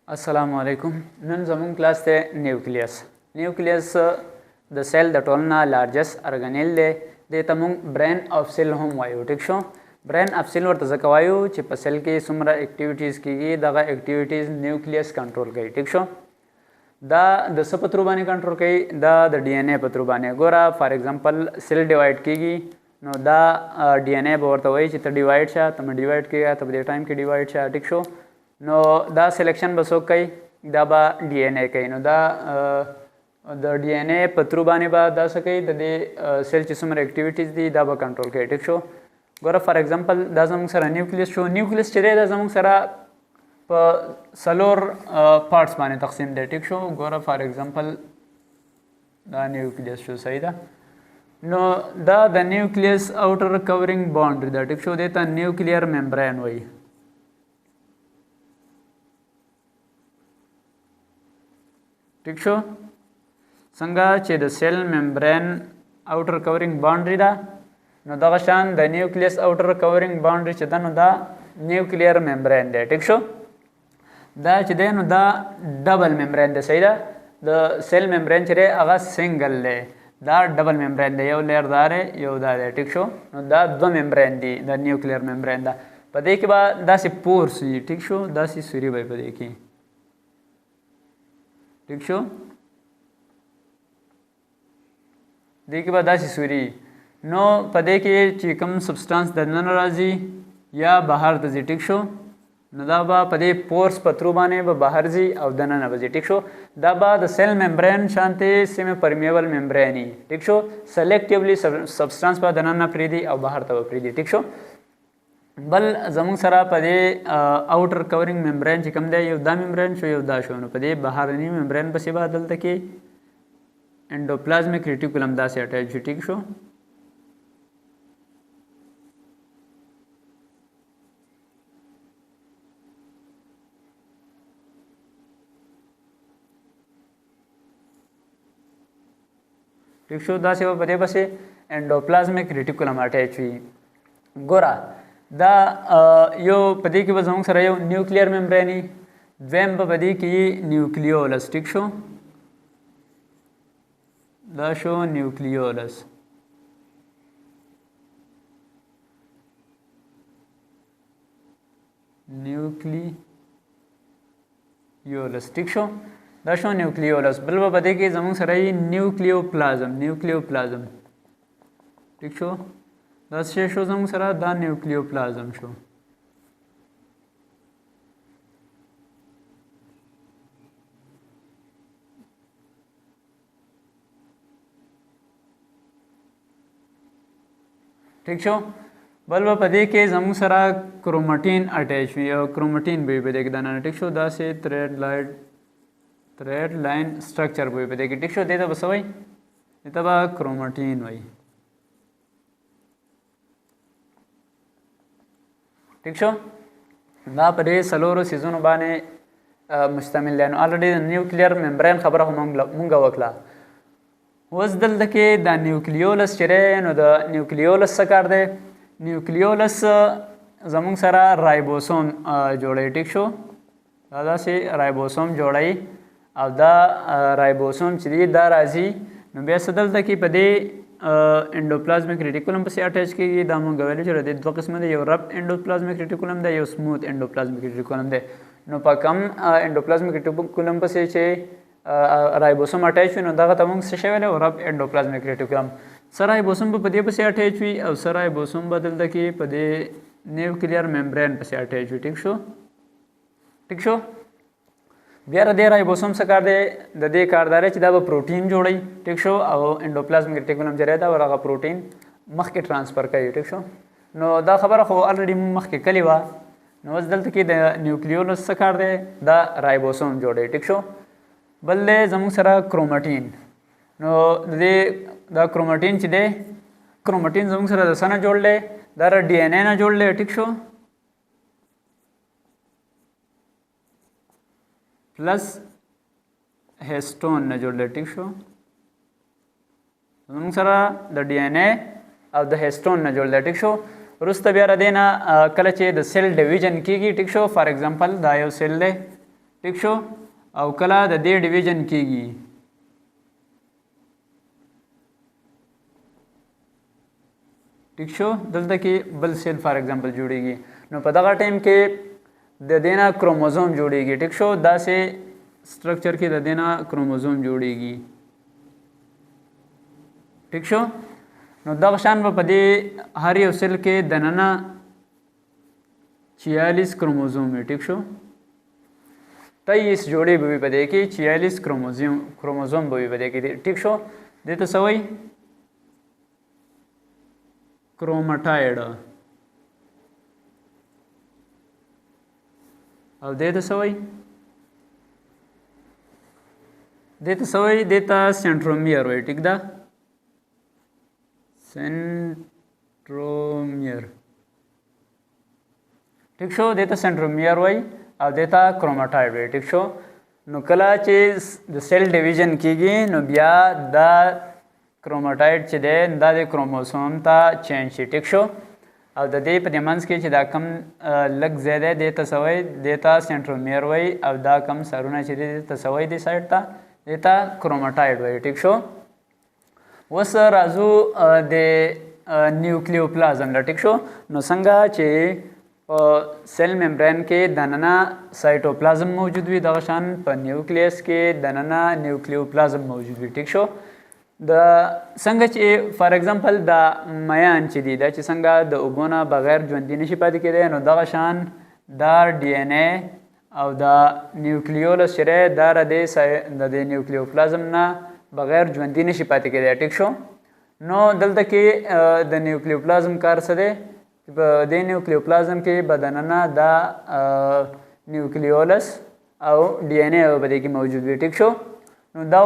अस्सलामु अलैकुम। नन ज़मून क्लास थे न्यूक्लियस। न्यूक्लियस द सेल द टोलना लार्जेस्ट ऑर्गेनेल दे तमुंग ब्रेन ऑफ सेल हम वायु ठीक शो। ब्रेन ऑफ सेल वर्त जकवायु ची प सेल की सुमरा एक्टिविटीज़ की दगा एक्टिविटीज़ न्यूक्लियस कंट्रोल कई ठीक शो। द पत्रुबाने कंट्रोल कई द डीएनए पत्रुबाने गोरा फॉर एग्जांपल सेल डिवाइड की नो द डीएनए बोर्त वही चित डिवाइड छा तम डिवाइड किया तब दे टाइम की डिवाइड छा ठीक शो। नो द सिलेक्शन बसो कई द बा डीएनए कई नो द डीएनए पत्रुबाने बा द सकई द दे सेल चिसुमर एक्टिविटीज दी द बा कंट्रोल कई ठीक शो। गोरा फॉर एग्जांपल द जमुंग सरा न्यूक्लियस शो न्यूक्लियस चरे द जमुंग सरा प सलोर पार्ट्स बाने तकसीम दे ठीक शो। गोरा फॉर एग्जांपल द न्यूक्लियस शो सही दा नो द न्यूक्लियस आउटर कवरिंग बाउंड्री द ठीक शो देता न्यूक्लियर मेम्ब्रेन वही ठीक शो संगा चे द cell membrane outer covering boundary दा नो दगशान द न्यूक्लियस आउटर कवरिंग बाउंड्री चे नो द न्यूक्लियर मेम्ब्रेन दे ठीक शो। द चे दे नो द डबल मेम्ब्रेन दे सही दा द सेल मेम्ब्रेन चे अगा सिंगल ले द डबल मेम्ब्रेन दे यो लेयर दारे यो दा दे ठीक शो। नो द दो मेम्ब्रेन दी द न्यूक्लियर मेम्ब्रेन दा पदे के बाद द सी पोर्स ठीक शो द सी सूरी भाई पदे की ठीक शो देखिए बाद दासी सूरी नो पदे के चिकम सब्सटेंस दनन राजी या बाहर दजी ठीक शो नदाबा पदे पोर्स पत्रुबाने ब बाहर जी और दनन बजी ठीक शो दाबा द सेल मेम्ब्रेन शांति सेमी परमिएबल मेम्ब्रेनी ठीक शो सेलेक्टिवली सब्सटेंस पर दनन प्रीदी और बाहर तब प्रीदी ठीक शो। बल जमुंग सरा पदे आउटर कवरिंग मेम्ब्रेन चिकम दे युद्धा मेम्ब्रेन शो युद्धा शो नो पदे बाहर नहीं मेम्ब्रेन पसी बादल तक एंडोप्लाज्मिक रेटिकुलम दा से अटैच ठीक शो। ठीक शो दा से वो पदे बसे एंडोप्लाज्मिक रेटिकुलम अटैच हुई गोरा द यो पदी की वजह सर यो न्यूक्लियर मेम्ब्रेनी वेम पदी की न्यूक्लियोलस ठीक शो द शो न्यूक्लियोलस न्यूक्लियोलस ठीक शो द शो न्यूक्लियोलस बल्ब पदी की जमुंग सर न्यूक्लियोप्लाज्म ठीक शो द शो जमुंग सरा द न्यूक्लियोप्लाज्म शो ठीक शो बल्ब पदे के जमुंग सरा क्रोमेटिन अटैच हुई और क्रोमेटिन भी पदे के दाना ठीक शो द से थ्रेड लाइन स्ट्रक्चर भी पदे के ठीक शो देता बस वही तब क्रोमेटिन वही ठीक शो ना पदे सलोरो सीजन बाने मुश्तमिल लेनो ऑलरेडी न्यूक्लियर मेम्ब्रेन खबर हो मुंगा वकला वजदल दके द न्यूक्लियोलस चरे नो द न्यूक्लियोलस सकार दे न्यूक्लियोलस जमुंग सरा राइबोसोम जोड़े ठीक शो दादा से राइबोसोम जोड़ाई अब द राइबोसोम चली द राजी नो बेसदल दकी पदे एंडोप्लाज्मिक रेटिकुलम से अटैच की दामो गवेले जो रहते दो किस्म दे यो रफ एंडोप्लाज्मिक रेटिकुलम दे यो स्मूथ एंडोप्लाज्मिक रेटिकुलम दे नो पकम एंडोप्लाज्मिक रेटिकुलम से चे राइबोसोम अटैच हुई नो दागा तमंग से शेवेले और रफ एंडोप्लाज्मिक रेटिकुलम सराइबोसोम पदे पे से अटैच हुई और सराइबोसोम बदल दकी पदे न्यूक्लियर मेम्ब्रेन पे से अटैच हुई ठीक शो बियार दे राइबोसोम सकार दे दे कारदारे चिदा वो प्रोटीन जोड़ी ठीक शो और एंडोप्लाज्मिक रेटिकुलम जरे दा और प्रोटीन मख के ट्रांसफर कई ठीक शो नो दा खबर हो ऑलरेडी मख के कलीवा नो वजदल तक द न्यूक्लियोलस सकार दे द राइबोसोम जोड़े ठीक शो बल्ले जमुंग सरा क्रोमेटिन नो दे द क्रोमेटिन चिदे क्रोमेटिन जमुंग सरा दसा ना जोड़ ले दर डीएनए ना जोड़ ले ठीक शो प्लस हिस्टोन न जोड़ ले ठीक शो जमुंग सरा द डीएनए और द हिस्टोन न जोड़ ले ठीक शो रुस्त बियारा देना कलचे द सेल डिवीजन की ठीक शो फॉर एग्जांपल दायो सेल ले ټیک شو. او کله د دې ډیویژن کیږي ټیک شو دلته کې بل سیل فار ایگزامپل جوړیږي نو په دغه ټایم کې د دې نه کروموزوم جوړیږي ټیک شو داسې سټرکچر کې د دې نه کروموزوم جوړیږي ټیک شو. نو دغه شان به په دې هر یو سیل کې دننه 46 کروموزوم وي ټیک شو 23 جوړې به وي په دې کې 46 کروموزوم به وي په دې کې ټیک شو. دې ته څه وایي کروماټایډ او دې ته څه وایي دې ته سنټرومیر وایي ټیک ده سنټرومیر ټیک شو دې ته سنټرومیر وایي او دې ته کروماټایډ وایي ټیک شو. نو کله چې د سیل ډیویژن کیږي نو بیا دا کروماټایډ چې دی دا د کروموسوم ته چینج شي ټیک شو. او د دې په دې منځ کې چې دا کم لږ ځای دی دې ته څه وایي دې ته سنټرومیر وایي او دا کم سرونه چې دی دې ته څه وایي دې سایډ ته دې ته کروماټایډ وایي ټیک شو. اوس راځو د نیوکلیوپلازم له ټیک شو. نو څنګه چې په سیل ممبرین کې دننه سایټوپلازم موجود وي دغه شان په نیوکلیس کې دننه نیوکلیوپلازم موجود وي ټیک شو. د څنګه چې فار ایگزامپل دا میان چې دی دا چې څنګه د اوبو نه بغیر ژوندي نشي پاتې کېدی نو دغه شان دا ډي ان اے او دا نیوکلیولس چې دی دا د دې نیوکلیوپلازم نه بغیر ژوندي نشي پاتې کېدی ټیک شو. نو دلته کې د نیوکلیوپلازم کار څه دی په دې نیوکلیوپلازم کې به دننه دا نیوکلیولس او ډي ان اے به دې کې موجود وي ټیک شو. نو دا